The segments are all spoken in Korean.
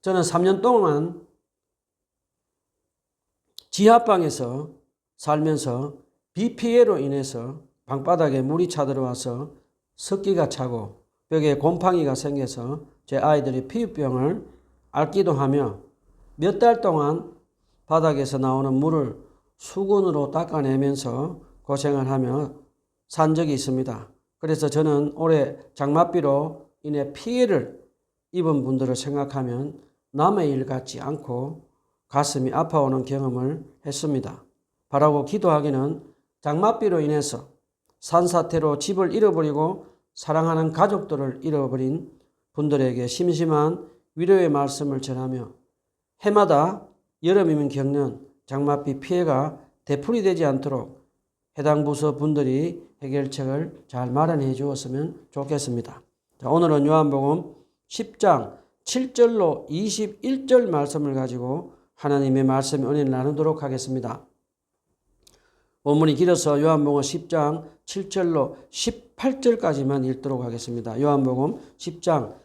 저는 3년 동안 지하방에서 살면서 비 피해로 인해서 방바닥에 물이 차들어와서 습기가 차고 벽에 곰팡이가 생겨서 제 아이들이 피부병을 앓기도 하며 몇 달 동안 바닥에서 나오는 물을 수건으로 닦아내면서 고생을 하며 산 적이 있습니다. 그래서 저는 올해 장맛비로 인해 피해를 입은 분들을 생각하면 남의 일 같지 않고 가슴이 아파오는 경험을 했습니다. 바라고 기도하기는 장맛비로 인해서 산사태로 집을 잃어버리고 사랑하는 가족들을 잃어버린 분들에게 심심한 위로의 말씀을 전하며 해마다 여름이면 겪는 장맛비 피해가 되풀이되지 않도록 해당 부서 분들이 해결책을 잘 마련해 주었으면 좋겠습니다. 자, 오늘은 요한복음 10장 7절로 21절 말씀을 가지고 하나님의 말씀의 은혜를 나누도록 하겠습니다. 본문이 길어서 요한복음 10장 7절로 18절까지만 읽도록 하겠습니다. 요한복음 10장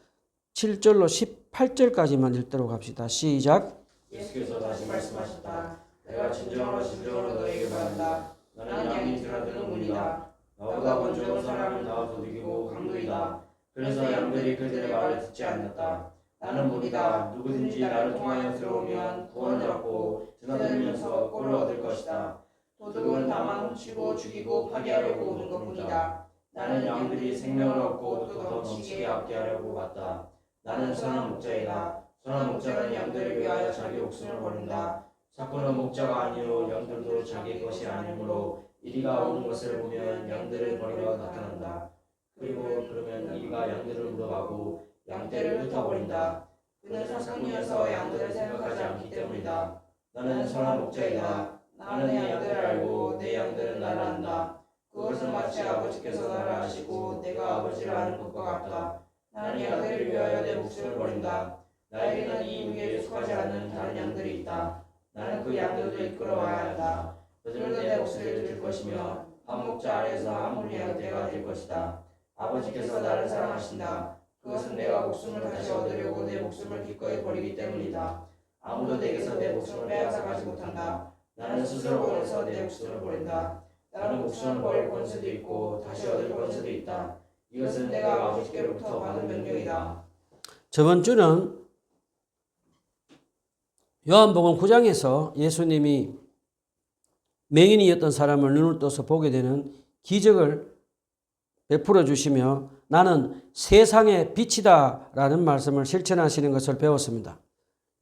7절로 18절까지만 읽도록 합시다. 시작. 예수께서 다시 말씀하셨다. 내가 진정으로 진정으로 너에게 말한다. 나는 양이 드나드는 문이다. 나보다 먼저 온 사람은 나 도둑이고 강도이다. 그래서 양들이 그들의 말을 듣지 않는다. 나는 문이다. 누구든지 나를 통하여 들어오면 구원을 얻고 드나들면서 꼴을 얻을 것이다. 도둑은 다만 훔치고 죽이고 파괴하려고 오는 것뿐이다. 나는 양들이 생명을 얻고 또 더 넘치게 얻게 하려고 왔다. 나는 선한 목자이다. 선한 목자는 양들을 위하여 자기 목숨을 버린다. 사꾼은 목자가 아니요 양들도 자기 것이 아니므로 이리가 오는 것을 보면 양들을 버리러 나타난다. 그리고 그러면 이리가 양들을 물어가고 양떼를 흩어버린다. 그는 사꾼이어서 양들을 생각하지 않기 때문이다. 나는 선한 목자이다. 나는 내 양들을 알고 내 양들은 나를 안다. 그것은 마치 아버지께서 나를 아시고 내가 아버지를 아는 것과 같다. 나는 양들을 위하여 내 목숨을 버린다. 나에게는 이 무리에 속하지 않는 다른 양들이 있다. 나는 그 양들도 이끌어와야 한다. 그들은 내 목소리를 들을 것이며 한 목자 아래에서 한 무리 양떼가 될 것이다. 아버지께서 나를 사랑하신다. 그것은 내가 목숨을 다시 얻으려고 내 목숨을 기꺼이 버리기 때문이다. 아무도 내게서 내 목숨을 빼앗아가지 못한다. 나는 스스로 원해서 내 목숨을 버린다. 나는 목숨을 버릴 권세도 있고 다시 얻을 권세도 있다. 이것은 내가 아버지께로부터 받은 명령이다. 저번 주는 요한복음 9장에서 예수님이 맹인이었던 사람을 눈을 떠서 보게 되는 기적을 베풀어 주시며 나는 세상의 빛이다 라는 말씀을 실천하시는 것을 배웠습니다.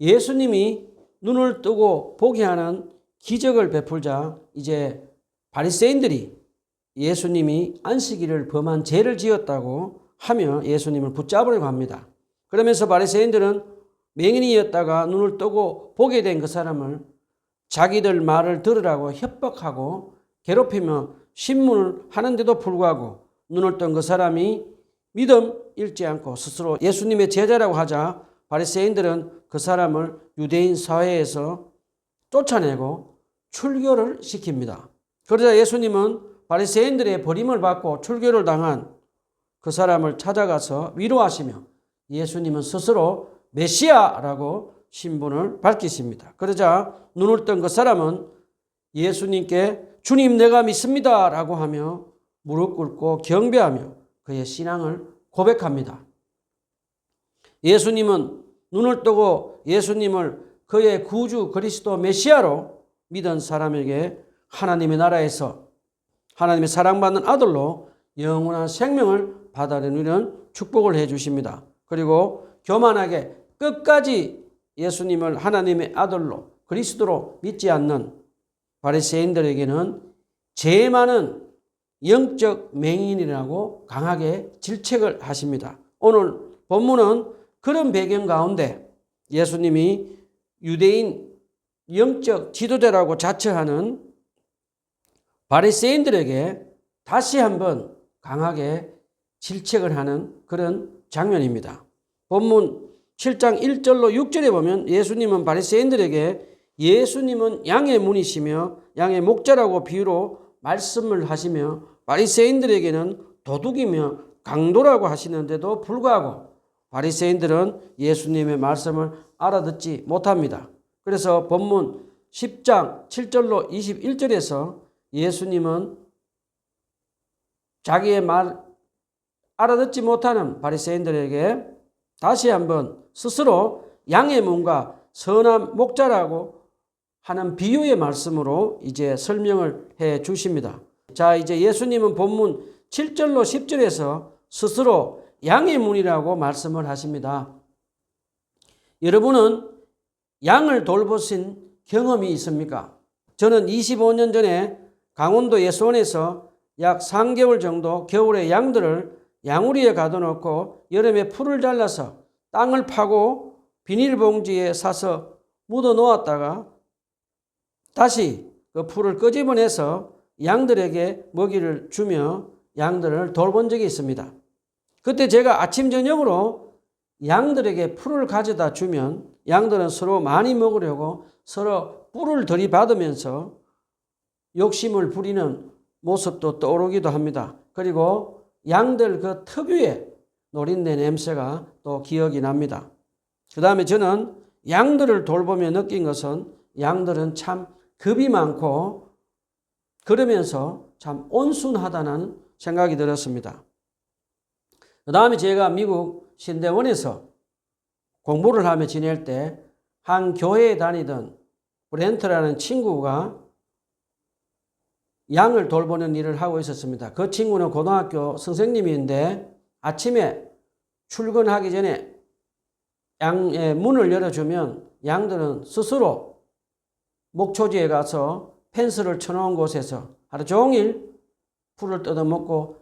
예수님이 눈을 뜨고 보게 하는 기적을 베풀자 이제 바리새인들이 예수님이 안식일을 범한 죄를 지었다고 하며 예수님을 붙잡으려고 합니다. 그러면서 바리새인들은 맹인이었다가 눈을 뜨고 보게 된 그 사람을 자기들 말을 들으라고 협박하고 괴롭히며 신문을 하는데도 불구하고 눈을 뜬 그 사람이 믿음 잃지 않고 스스로 예수님의 제자라고 하자 바리새인들은 그 사람을 유대인 사회에서 쫓아내고 출교를 시킵니다. 그러자 예수님은 바리새인들의 버림을 받고 출교를 당한 그 사람을 찾아가서 위로하시며 예수님은 스스로 메시아라고 신분을 밝히십니다. 그러자 눈을 뜬 그 사람은 예수님께 주님 내가 믿습니다 라고 하며 무릎 꿇고 경배하며 그의 신앙을 고백합니다. 예수님은 눈을 뜨고 예수님을 그의 구주 그리스도 메시아로 믿은 사람에게 하나님의 나라에서 하나님의 사랑받는 아들로 영원한 생명을 받아들이는 축복을 해 주십니다. 그리고 교만하게 끝까지 예수님을 하나님의 아들로 그리스도로 믿지 않는 바리새인들에게는 죄 많은 영적 맹인이라고 강하게 질책을 하십니다. 오늘 본문은 그런 배경 가운데 예수님이 유대인 영적 지도자라고 자처하는 바리새인들에게 다시 한번 강하게 질책을 하는 그런 장면입니다. 본문 7장 1절로 6절에 보면 예수님은 바리새인들에게 예수님은 양의 문이시며 양의 목자라고 비유로 말씀을 하시며 바리새인들에게는 도둑이며 강도라고 하시는데도 불구하고 바리새인들은 예수님의 말씀을 알아듣지 못합니다. 그래서 본문 10장 7절로 21절에서 예수님은 자기의 말 알아듣지 못하는 바리새인들에게 다시 한번 스스로 양의 문과 선한 목자라고 하는 비유의 말씀으로 이제 설명을 해 주십니다. 자, 이제 예수님은 본문 7절로 10절에서 스스로 양의 문이라고 말씀을 하십니다. 여러분은 양을 돌보신 경험이 있습니까? 저는 25년 전에 강원도 예수원에서 약 3개월 정도 겨울에 양들을 양우리에 가둬놓고 여름에 풀을 잘라서 땅을 파고 비닐봉지에 싸서 묻어 놓았다가 다시 그 풀을 끄집어내서 양들에게 먹이를 주며 양들을 돌본 적이 있습니다. 그때 제가 아침 저녁으로 양들에게 풀을 가져다 주면 양들은 서로 많이 먹으려고 서로 뿔을 들이받으면서 욕심을 부리는 모습도 떠오르기도 합니다. 그리고 양들 그 특유의 노린내 냄새가 또 기억이 납니다. 그 다음에 저는 양들을 돌보며 느낀 것은 양들은 참 겁이 많고 그러면서 참 온순하다는 생각이 들었습니다. 그 다음에 제가 미국 신대원에서 공부를 하며 지낼 때 한 교회에 다니던 브렌트라는 친구가 양을 돌보는 일을 하고 있었습니다. 그 친구는 고등학교 선생님인데 아침에 출근하기 전에 양의 문을 열어주면 양들은 스스로 목초지에 가서 펜스를 쳐놓은 곳에서 하루 종일 풀을 뜯어먹고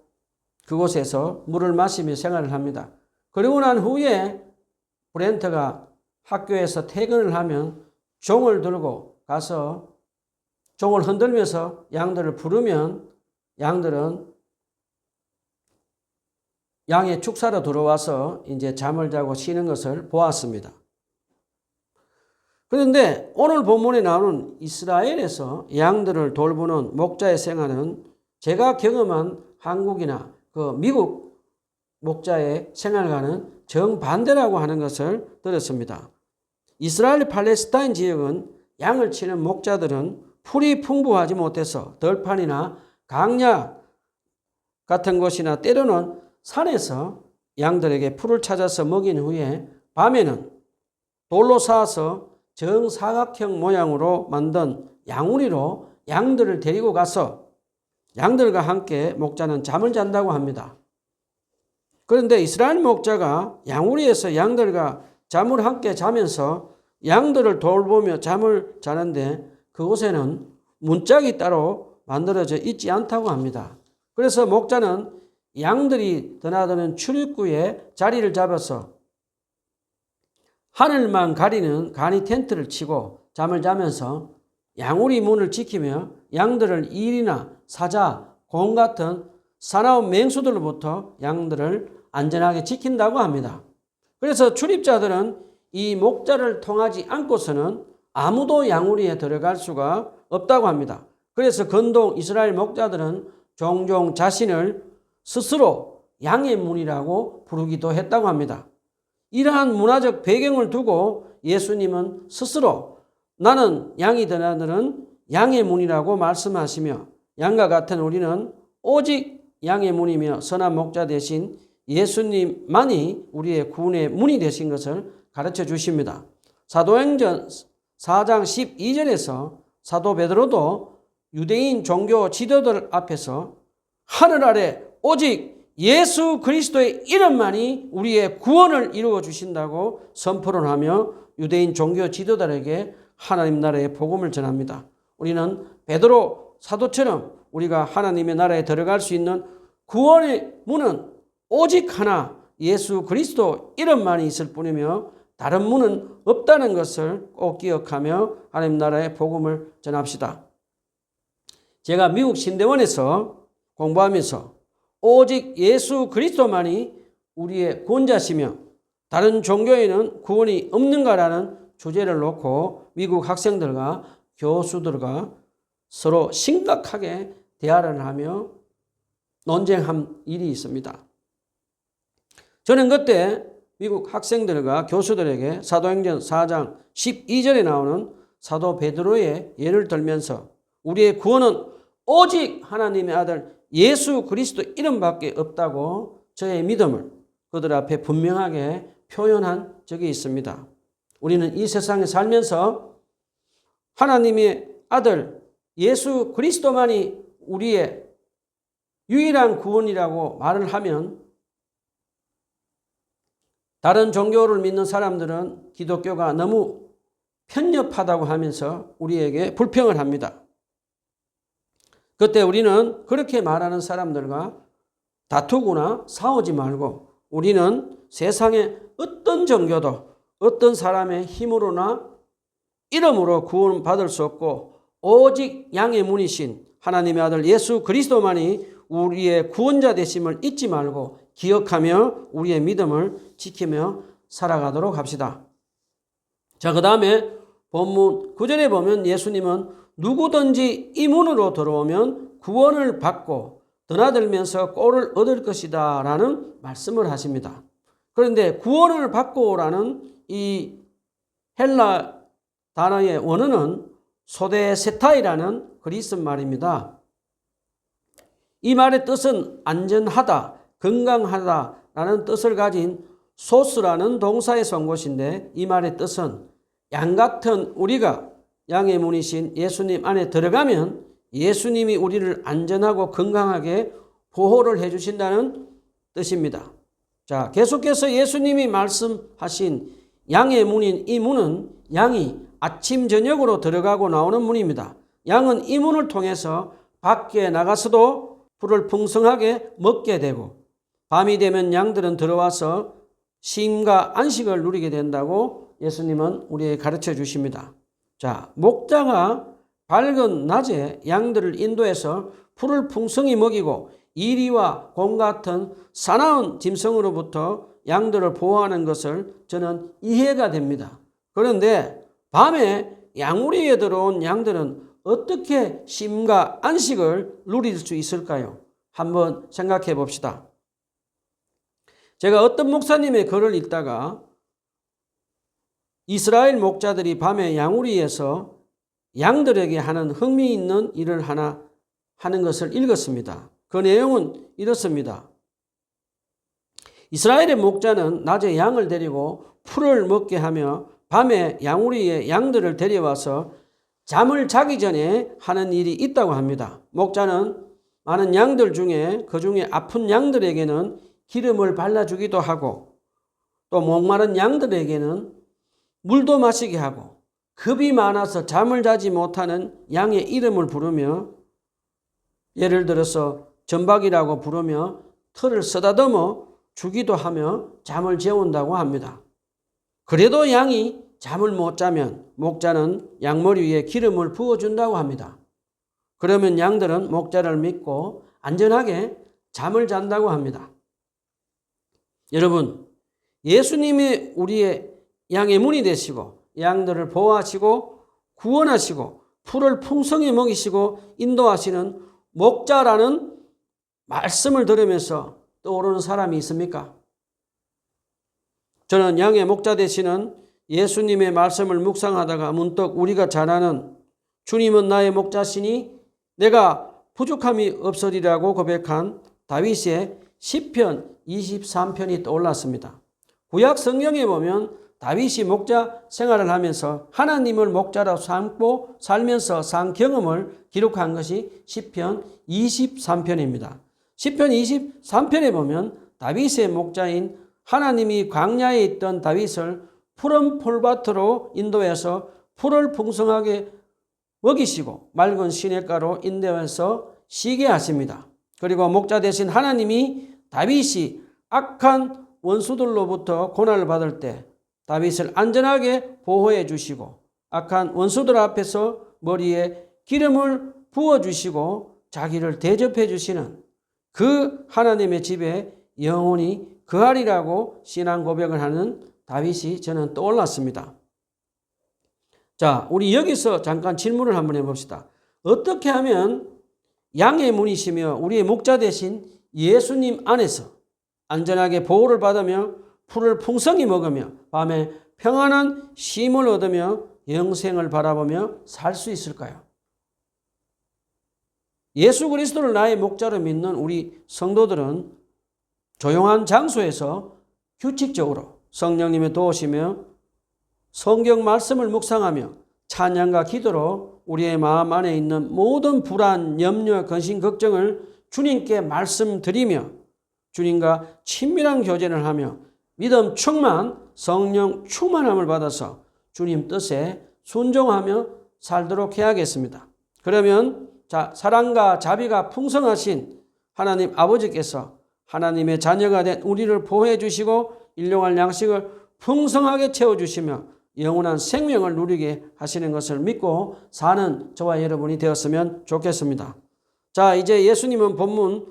그곳에서 물을 마시며 생활을 합니다. 그리고 난 후에 브렌트가 학교에서 퇴근을 하면 종을 들고 가서 종을 흔들면서 양들을 부르면 양들은 양의 축사로 들어와서 이제 잠을 자고 쉬는 것을 보았습니다. 그런데 오늘 본문에 나오는 이스라엘에서 양들을 돌보는 목자의 생활은 제가 경험한 한국이나 그 미국 목자의 생활과는 정반대라고 하는 것을 들었습니다. 이스라엘 팔레스타인 지역은 양을 치는 목자들은 풀이 풍부하지 못해서 들판이나 강야 같은 곳이나 때로는 산에서 양들에게 풀을 찾아서 먹인 후에 밤에는 돌로 쌓아서 정사각형 모양으로 만든 양우리로 양들을 데리고 가서 양들과 함께 목자는 잠을 잔다고 합니다. 그런데 이스라엘 목자가 양우리에서 양들과 잠을 함께 자면서 양들을 돌보며 잠을 자는데 그곳에는 문짝이 따로 만들어져 있지 않다고 합니다. 그래서 목자는 양들이 드나드는 출입구에 자리를 잡아서 하늘만 가리는 간이 텐트를 치고 잠을 자면서 양우리 문을 지키며 양들을 일이나 사자, 곰 같은 사나운 맹수들로부터 양들을 안전하게 지킨다고 합니다. 그래서 출입자들은 이 목자를 통하지 않고서는 아무도 양우리에 들어갈 수가 없다고 합니다. 그래서 근동 이스라엘 목자들은 종종 자신을 스스로 양의 문이라고 부르기도 했다고 합니다. 이러한 문화적 배경을 두고 예수님은 스스로 나는 양이 드나드는 양의 문이라고 말씀하시며 양과 같은 우리는 오직 양의 문이며 선한 목자 대신 예수님만이 우리의 구원의 문이 되신 것을 가르쳐 주십니다. 사도행전 4장 12절에서 사도 베드로도 유대인 종교 지도들 앞에서 하늘 아래 오직 예수 그리스도의 이름만이 우리의 구원을 이루어 주신다고 선포를 하며 유대인 종교 지도자에게 하나님 나라의 복음을 전합니다. 우리는 베드로 사도처럼 우리가 하나님의 나라에 들어갈 수 있는 구원의 문은 오직 하나 예수 그리스도 이름만이 있을 뿐이며 다른 문은 없다는 것을 꼭 기억하며 하나님 나라의 복음을 전합시다. 제가 미국 신대원에서 공부하면서 오직 예수 그리스도만이 우리의 구원자시며 다른 종교에는 구원이 없는가라는 주제를 놓고 미국 학생들과 교수들과 서로 심각하게 대화를 하며 논쟁한 일이 있습니다. 저는 그때 미국 학생들과 교수들에게 사도행전 4장 12절에 나오는 사도 베드로의 예를 들면서 우리의 구원은 오직 하나님의 아들 예수 그리스도 이름밖에 없다고 저의 믿음을 그들 앞에 분명하게 표현한 적이 있습니다. 우리는 이 세상에 살면서 하나님의 아들 예수 그리스도만이 우리의 유일한 구원이라고 말을 하면 다른 종교를 믿는 사람들은 기독교가 너무 편협하다고 하면서 우리에게 불평을 합니다. 그때 우리는 그렇게 말하는 사람들과 다투거나 싸우지 말고 우리는 세상의 어떤 종교도 어떤 사람의 힘으로나 이름으로 구원받을 수 없고 오직 양의 문이신 하나님의 아들 예수 그리스도만이 우리의 구원자 되심을 잊지 말고 기억하며 우리의 믿음을 지키며 살아가도록 합시다. 자, 그 다음에 본문 9절에 보면 예수님은 누구든지 이 문으로 들어오면 구원을 받고 드나들면서 꼴을 얻을 것이다 라는 말씀을 하십니다. 그런데 구원을 받고라는 이 헬라 단어의 원어는 소데세타이라는 그리스 말입니다. 이 말의 뜻은 안전하다, 건강하다라는 뜻을 가진 소스라는 동사에서 온 것인데 이 말의 뜻은 양 같은 우리가 양의 문이신 예수님 안에 들어가면 예수님이 우리를 안전하고 건강하게 보호를 해주신다는 뜻입니다. 자, 계속해서 예수님이 말씀하신 양의 문인 이 문은 양이 아침 저녁으로 들어가고 나오는 문입니다. 양은 이 문을 통해서 밖에 나가서도 풀을 풍성하게 먹게 되고 밤이 되면 양들은 들어와서 쉼과 안식을 누리게 된다고 예수님은 우리에게 가르쳐 주십니다. 자, 목자가 밝은 낮에 양들을 인도해서 풀을 풍성히 먹이고 이리와 곰 같은 사나운 짐승으로부터 양들을 보호하는 것을 저는 이해가 됩니다. 그런데 밤에 양우리에 들어온 양들은 어떻게 쉼과 안식을 누릴 수 있을까요? 한번 생각해 봅시다. 제가 어떤 목사님의 글을 읽다가 이스라엘 목자들이 밤에 양우리에서 양들에게 하는 흥미있는 일을 하나 하는 것을 읽었습니다. 그 내용은 이렇습니다. 이스라엘의 목자는 낮에 양을 데리고 풀을 먹게 하며 밤에 양우리에 양들을 데려와서 잠을 자기 전에 하는 일이 있다고 합니다. 목자는 많은 양들 중에 그 중에 아픈 양들에게는 기름을 발라주기도 하고 또 목마른 양들에게는 물도 마시게 하고 겁이 많아서 잠을 자지 못하는 양의 이름을 부르며 예를 들어서 전박이라고 부르며 털을 쓰다듬어 주기도 하며 잠을 재운다고 합니다. 그래도 양이 잠을 못 자면 목자는 양머리 위에 기름을 부어준다고 합니다. 그러면 양들은 목자를 믿고 안전하게 잠을 잔다고 합니다. 여러분, 예수님이 우리의 양의 문이 되시고 양들을 보호하시고 구원하시고 풀을 풍성히 먹이시고 인도하시는 목자라는 말씀을 들으면서 떠오르는 사람이 있습니까? 저는 양의 목자 되시는 예수님의 말씀을 묵상하다가 문득 우리가 잘 아는 주님은 나의 목자시니 내가 부족함이 없으리라고 고백한 다윗의 시편 23편이 떠올랐습니다. 구약 성경에 보면 다윗이 목자 생활을 하면서 하나님을 목자로 삼고 살면서 산 경험을 기록한 것이 시편 23편입니다. 시편 23편에 보면 다윗의 목자인 하나님이 광야에 있던 다윗을 푸른 풀밭으로 인도해서 풀을 풍성하게 먹이시고 맑은 시냇가로 인도해서 쉬게 하십니다. 그리고 목자 대신 하나님이 다윗이 악한 원수들로부터 고난을 받을 때 다윗을 안전하게 보호해 주시고 악한 원수들 앞에서 머리에 기름을 부어주시고 자기를 대접해 주시는 그 하나님의 집에 영원히 거하리라고 신앙 고백을 하는 다윗이 저는 떠올랐습니다. 자, 우리 여기서 잠깐 질문을 한번 해봅시다. 어떻게 하면 양의 문이시며 우리의 목자 되신 예수님 안에서 안전하게 보호를 받으며 풀을 풍성히 먹으며 밤에 평안한 쉼을 얻으며 영생을 바라보며 살 수 있을까요? 예수 그리스도를 나의 목자로 믿는 우리 성도들은 조용한 장소에서 규칙적으로 성령님의 도우시며 성경 말씀을 묵상하며 찬양과 기도로 우리의 마음 안에 있는 모든 불안, 염려, 근심, 걱정을 주님께 말씀드리며 주님과 친밀한 교제를 하며 믿음 충만, 성령 충만함을 받아서 주님 뜻에 순종하며 살도록 해야겠습니다. 그러면 사랑과 자비가 풍성하신 하나님 아버지께서 하나님의 자녀가 된 우리를 보호해 주시고 일용할 양식을 풍성하게 채워주시며 영원한 생명을 누리게 하시는 것을 믿고 사는 저와 여러분이 되었으면 좋겠습니다. 자, 이제 예수님은 본문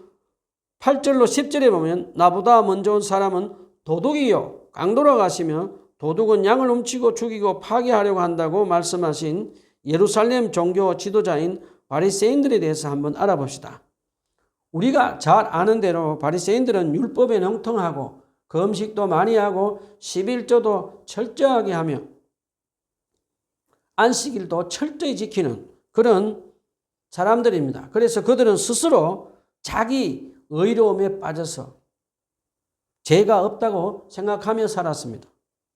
8절로 10절에 보면 나보다 먼저 온 사람은 도둑이요 강도라고 하시며 도둑은 양을 훔치고 죽이고 파괴하려고 한다고 말씀하신 예루살렘 종교 지도자인 바리새인들에 대해서 한번 알아봅시다. 우리가 잘 아는 대로 바리새인들은 율법에 능통하고 금식도 많이 하고 11조도 철저하게 하며 안식일도 철저히 지키는 그런 사람들입니다. 그래서 그들은 스스로 자기 의로움에 빠져서 죄가 없다고 생각하며 살았습니다.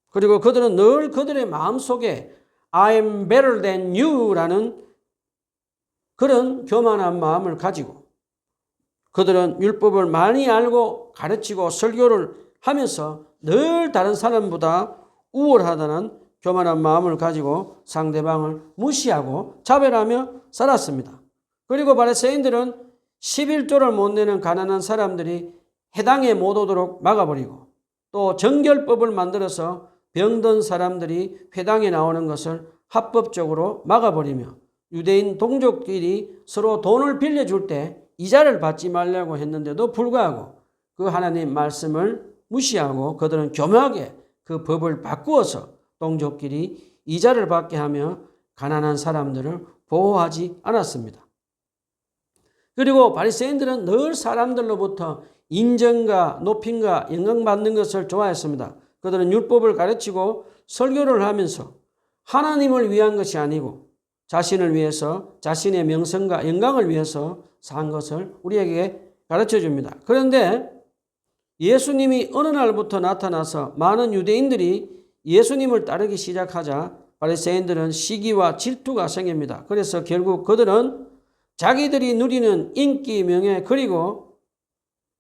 그리고 그들은 늘 그들의 마음속에 I'm better than you라는 그런 교만한 마음을 가지고 그들은 율법을 많이 알고 가르치고 설교를 하면서 늘 다른 사람보다 우월하다는 교만한 마음을 가지고 상대방을 무시하고 차별하며 살았습니다. 그리고 바리새인들은 11조를 못 내는 가난한 사람들이 해당에 못 오도록 막아버리고 또 정결법을 만들어서 병든 사람들이 회당에 나오는 것을 합법적으로 막아버리며 유대인 동족끼리 서로 돈을 빌려줄 때 이자를 받지 말라고 했는데도 불구하고 그 하나님 말씀을 무시하고 그들은 교묘하게 그 법을 바꾸어서 동족끼리 이자를 받게 하며 가난한 사람들을 보호하지 않았습니다. 그리고 바리새인들은 늘 사람들로부터 인정과 높임과 영광받는 것을 좋아했습니다. 그들은 율법을 가르치고 설교를 하면서 하나님을 위한 것이 아니고 자신을 위해서 자신의 명성과 영광을 위해서 산 것을 우리에게 가르쳐 줍니다. 그런데 예수님이 어느 날부터 나타나서 많은 유대인들이 예수님을 따르기 시작하자 바리새인들은 시기와 질투가 생깁니다. 그래서 결국 그들은 자기들이 누리는 인기, 명예 그리고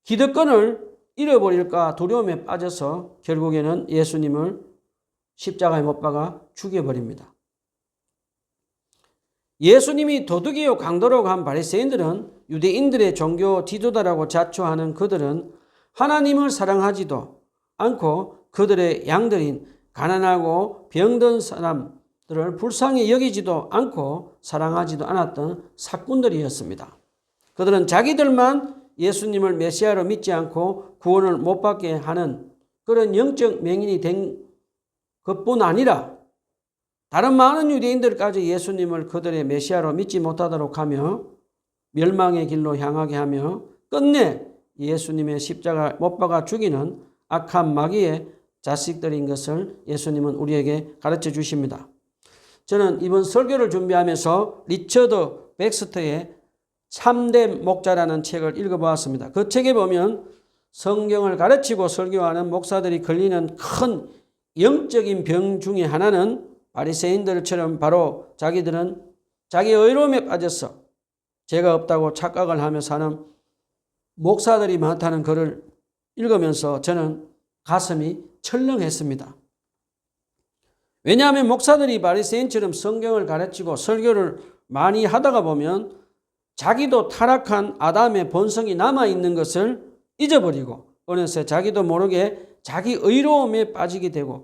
기득권을 잃어버릴까 두려움에 빠져서 결국에는 예수님을 십자가에 못 박아 죽여버립니다. 예수님이 도둑이요 강도라고 한 바리새인들은 유대인들의 종교 지도자라고 자처하는 그들은 하나님을 사랑하지도 않고 그들의 양들인 가난하고 병든 사람들을 불쌍히 여기지도 않고 사랑하지도 않았던 사꾼들이었습니다. 그들은 자기들만 예수님을 메시아로 믿지 않고 구원을 못 받게 하는 그런 영적 맹인이 된 것뿐 아니라 다른 많은 유대인들까지 예수님을 그들의 메시아로 믿지 못하도록 하며 멸망의 길로 향하게 하며 끝내 예수님의 십자가 못 박아 죽이는 악한 마귀의 자식들인 것을 예수님은 우리에게 가르쳐 주십니다. 저는 이번 설교를 준비하면서 리처드 백스터의 참된 목자라는 책을 읽어보았습니다. 그 책에 보면 성경을 가르치고 설교하는 목사들이 걸리는 큰 영적인 병 중에 하나는 바리새인들처럼 바로 자기들은 자기 의로움에 빠져서 죄가 없다고 착각을 하며 사는 목사들이 많다는 글을 읽으면서 저는 가슴이 철렁했습니다. 왜냐하면 목사들이 바리새인처럼 성경을 가르치고 설교를 많이 하다가 보면 자기도 타락한 아담의 본성이 남아있는 것을 잊어버리고 어느새 자기도 모르게 자기 의로움에 빠지게 되고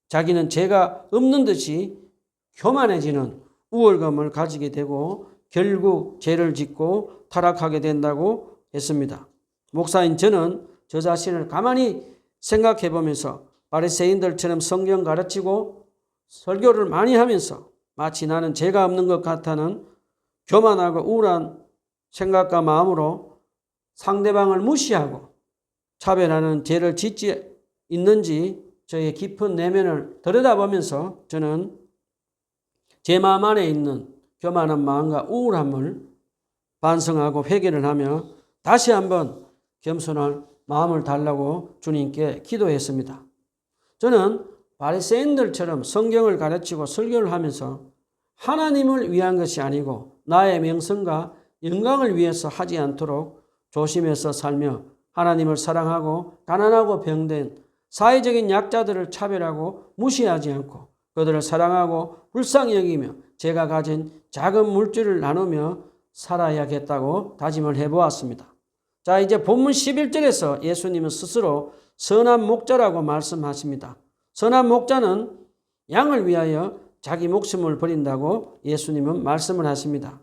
자기는 죄가 없는 듯이 교만해지는 우월감을 가지게 되고 결국 죄를 짓고 타락하게 된다고 했습니다. 목사인 저는 저 자신을 가만히 생각해 보면서 바리새인들처럼 성경 가르치고 설교를 많이 하면서 마치 나는 죄가 없는 것 같다는 교만하고 우울한 생각과 마음으로 상대방을 무시하고 차별하는 죄를 짓지 있는지 저의 깊은 내면을 들여다보면서 저는 제 마음 안에 있는 교만한 마음과 우울함을 반성하고 회개를 하며 다시 한번 겸손한 마음을 달라고 주님께 기도했습니다. 저는 바리새인들처럼 성경을 가르치고 설교를 하면서 하나님을 위한 것이 아니고 나의 명성과 영광을 위해서 하지 않도록 조심해서 살며 하나님을 사랑하고 가난하고 병든 사회적인 약자들을 차별하고 무시하지 않고 그들을 사랑하고 불쌍히 여기며 제가 가진 작은 물질을 나누며 살아야겠다고 다짐을 해보았습니다. 자, 이제 본문 11절에서 예수님은 스스로 선한 목자라고 말씀하십니다. 선한 목자는 양을 위하여 자기 목숨을 버린다고 예수님은 말씀을 하십니다.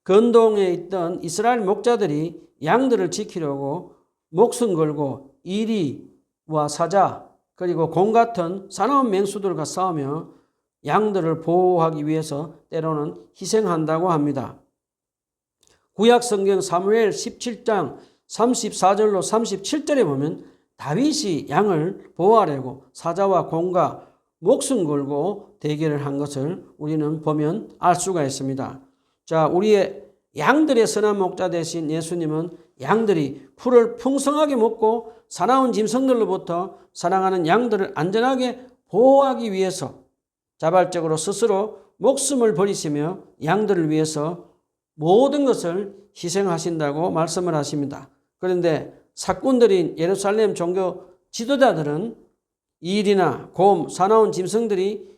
근동에 있던 이스라엘 목자들이 양들을 지키려고 목숨 걸고 이리와 사자 그리고 곰 같은 사나운 맹수들과 싸우며 양들을 보호하기 위해서 때로는 희생한다고 합니다. 구약성경 사무엘 17장 34절로 37절에 보면 다윗이 양을 보호하려고 사자와 곰과 목숨 걸고 대결을 한 것을 우리는 보면 알 수가 있습니다. 자, 우리의 양들의 선한 목자 되신 예수님은 양들이 풀을 풍성하게 먹고 사나운 짐승들로부터 사랑하는 양들을 안전하게 보호하기 위해서 자발적으로 스스로 목숨을 버리시며 양들을 위해서 모든 것을 희생하신다고 말씀을 하십니다. 그런데 사꾼들인 예루살렘 종교 지도자들은 이리나 곰, 사나운 짐승들이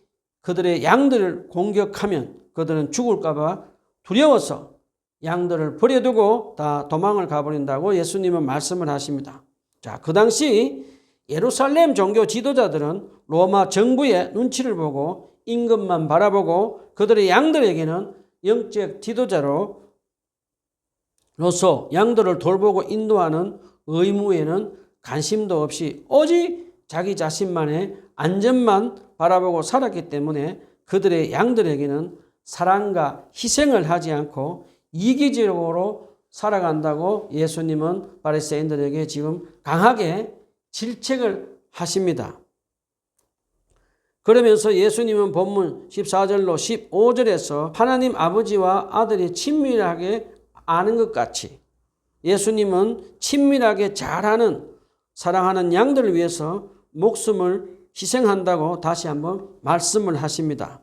그들의 양들을 공격하면 그들은 죽을까 봐 두려워서 양들을 버려두고 다 도망을 가버린다고 예수님은 말씀을 하십니다. 자, 그 당시 예루살렘 종교 지도자들은 로마 정부의 눈치를 보고 임금만 바라보고 그들의 양들에게는 영적 지도자로서 양들을 돌보고 인도하는 의무에는 관심도 없이 오직 자기 자신만의 안전만 바라보고 살았기 때문에 그들의 양들에게는 사랑과 희생을 하지 않고 이기적으로 살아간다고 예수님은 바리새인들에게 지금 강하게 질책을 하십니다. 그러면서 예수님은 본문 14절로 15절에서 하나님 아버지와 아들이 친밀하게 아는 것 같이 예수님은 친밀하게 잘하는 사랑하는 양들을 위해서 목숨을 희생한다고 다시 한번 말씀을 하십니다.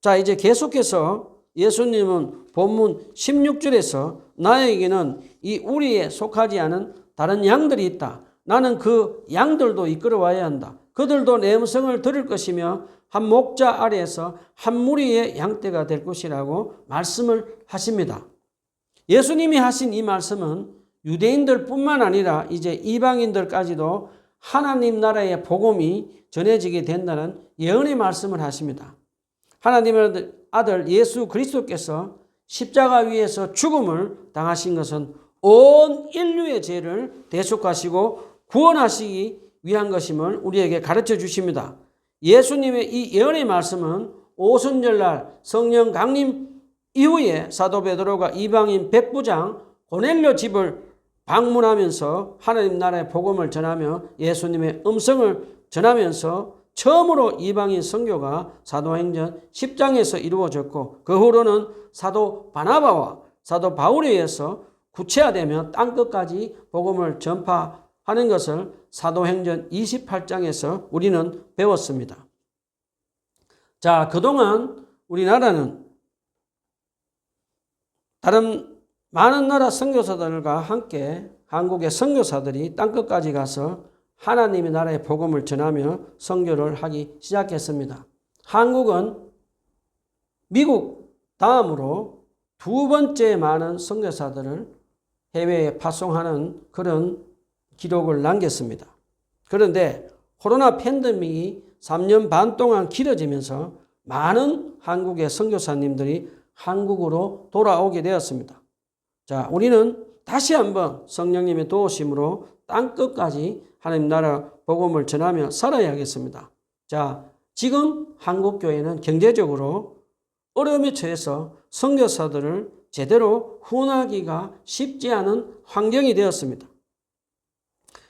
자, 이제 계속해서 예수님은 본문 16절에서 나에게는 이 우리에 속하지 않은 다른 양들이 있다. 나는 그 양들도 이끌어와야 한다. 그들도 내 음성을 들을 것이며 한 목자 아래에서 한 무리의 양떼가 될 것이라고 말씀을 하십니다. 예수님이 하신 이 말씀은 유대인들뿐만 아니라 이제 이방인들까지도 하나님 나라의 복음이 전해지게 된다는 예언의 말씀을 하십니다. 하나님의 아들 예수 그리스도께서 십자가 위에서 죽음을 당하신 것은 온 인류의 죄를 대속하시고 구원하시기 위한 것임을 우리에게 가르쳐 주십니다. 예수님의 이 예언의 말씀은 오순절날 성령 강림 이후에 사도 베드로가 이방인 백부장 고넬료 집을 방문하면서 하나님 나라의 복음을 전하며 예수님의 음성을 전하면서 처음으로 이방인 선교가 사도행전 10장에서 이루어졌고 그 후로는 사도 바나바와 사도 바울에 의해서 구체화되며 땅끝까지 복음을 전파하는 것을 사도행전 28장에서 우리는 배웠습니다. 자, 그동안 우리나라는 다른 많은 나라 선교사들과 함께 한국의 선교사들이 땅끝까지 가서 하나님의 나라의 복음을 전하며 선교를 하기 시작했습니다. 한국은 미국 다음으로 두 번째 많은 선교사들을 해외에 파송하는 그런 기록을 남겼습니다. 그런데 코로나 팬데믹이 3년 반 동안 길어지면서 많은 한국의 선교사님들이 한국으로 돌아오게 되었습니다. 자, 우리는 다시 한번 성령님의 도우심으로 땅끝까지 하나님 나라 복음을 전하며 살아야겠습니다. 자, 지금 한국교회는 경제적으로 어려움에 처해서 선교사들을 제대로 후원하기가 쉽지 않은 환경이 되었습니다.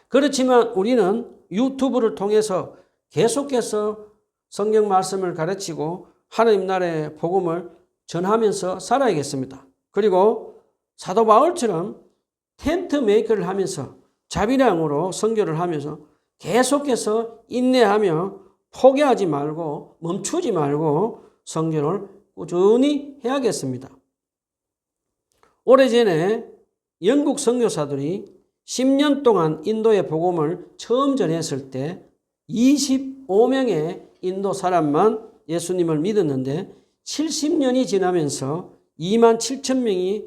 그렇지만 우리는 유튜브를 통해서 계속해서 성경 말씀을 가르치고 하나님 나라의 복음을 전하면서 살아야겠습니다. 그리고 사도 바울처럼 텐트 메이커를 하면서 자비량으로 선교를 하면서 계속해서 인내하며 포기하지 말고 멈추지 말고 선교를 꾸준히 해야겠습니다. 오래전에 영국 선교사들이 10년 동안 인도의 복음을 처음 전했을 때 25명의 인도 사람만 예수님을 믿었는데 70년이 지나면서 2만 7천 명이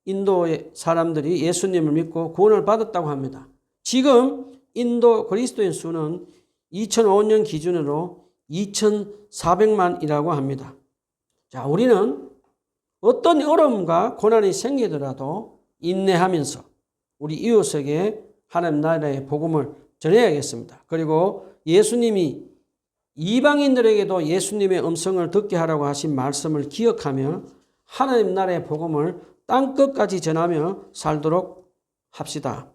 인도의 사람들이 예수님을 믿고 구원을 받았다고 합니다. 지금 인도 그리스도인 수는 2005년 기준으로 2,400만이라고 합니다. 자, 우리는 어떤 어려움과 고난이 생기더라도 인내하면서 우리 이웃에게 하나님 나라의 복음을 전해야겠습니다. 그리고 예수님이 이방인들에게도 예수님의 음성을 듣게 하라고 하신 말씀을 기억하며 하나님 나라의 복음을 땅끝까지 전하며 살도록 합시다.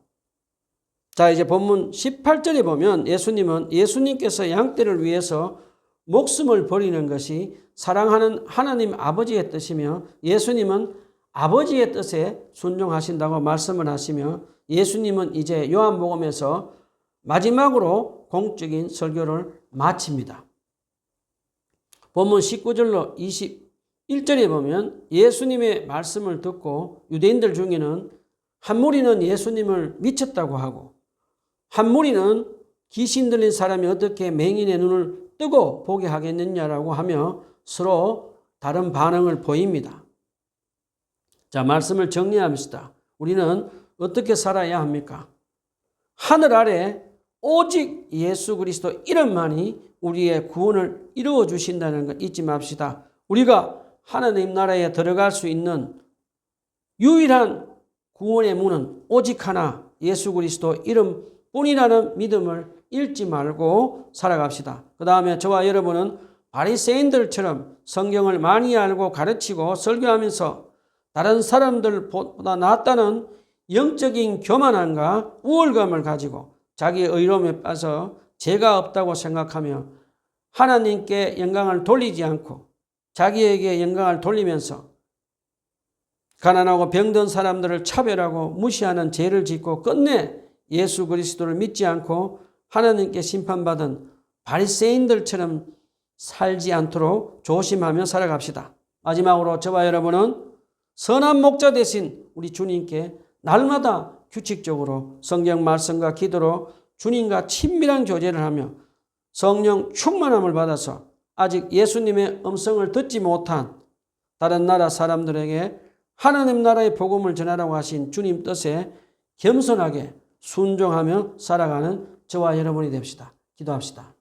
자, 이제 본문 18절에 보면 예수님께서 양떼를 위해서 목숨을 버리는 것이 사랑하는 하나님 아버지의 뜻이며 예수님은 아버지의 뜻에 순종하신다고 말씀을 하시며 예수님은 이제 요한복음에서 마지막으로 공적인 설교를 마칩니다. 본문 19절로 21절에 보면 예수님의 말씀을 듣고 유대인들 중에는 한 무리는 예수님을 미쳤다고 하고 한 무리는 귀신 들린 사람이 어떻게 맹인의 눈을 뜨고 보게 하겠느냐라고 하며 서로 다른 반응을 보입니다. 자, 말씀을 정리합시다. 우리는 어떻게 살아야 합니까? 하늘 아래 오직 예수 그리스도 이름만이 우리의 구원을 이루어 주신다는 것 잊지 맙시다. 우리가 하나님 나라에 들어갈 수 있는 유일한 구원의 문은 오직 하나 예수 그리스도 이름뿐이라는 믿음을 잃지 말고 살아갑시다. 그 다음에 저와 여러분은 바리새인들처럼 성경을 많이 알고 가르치고 설교하면서 다른 사람들보다 낫다는 영적인 교만함과 우월감을 가지고 자기의 의로움에 빠져 죄가 없다고 생각하며 하나님께 영광을 돌리지 않고 자기에게 영광을 돌리면서 가난하고 병든 사람들을 차별하고 무시하는 죄를 짓고 끝내 예수 그리스도를 믿지 않고 하나님께 심판받은 바리새인들처럼 살지 않도록 조심하며 살아갑시다. 마지막으로 저와 여러분은 선한 목자 되신 우리 주님께 날마다 규칙적으로 성경 말씀과 기도로 주님과 친밀한 교제를 하며 성령 충만함을 받아서 아직 예수님의 음성을 듣지 못한 다른 나라 사람들에게 하나님 나라의 복음을 전하라고 하신 주님 뜻에 겸손하게 순종하며 살아가는 저와 여러분이 됩시다. 기도합시다.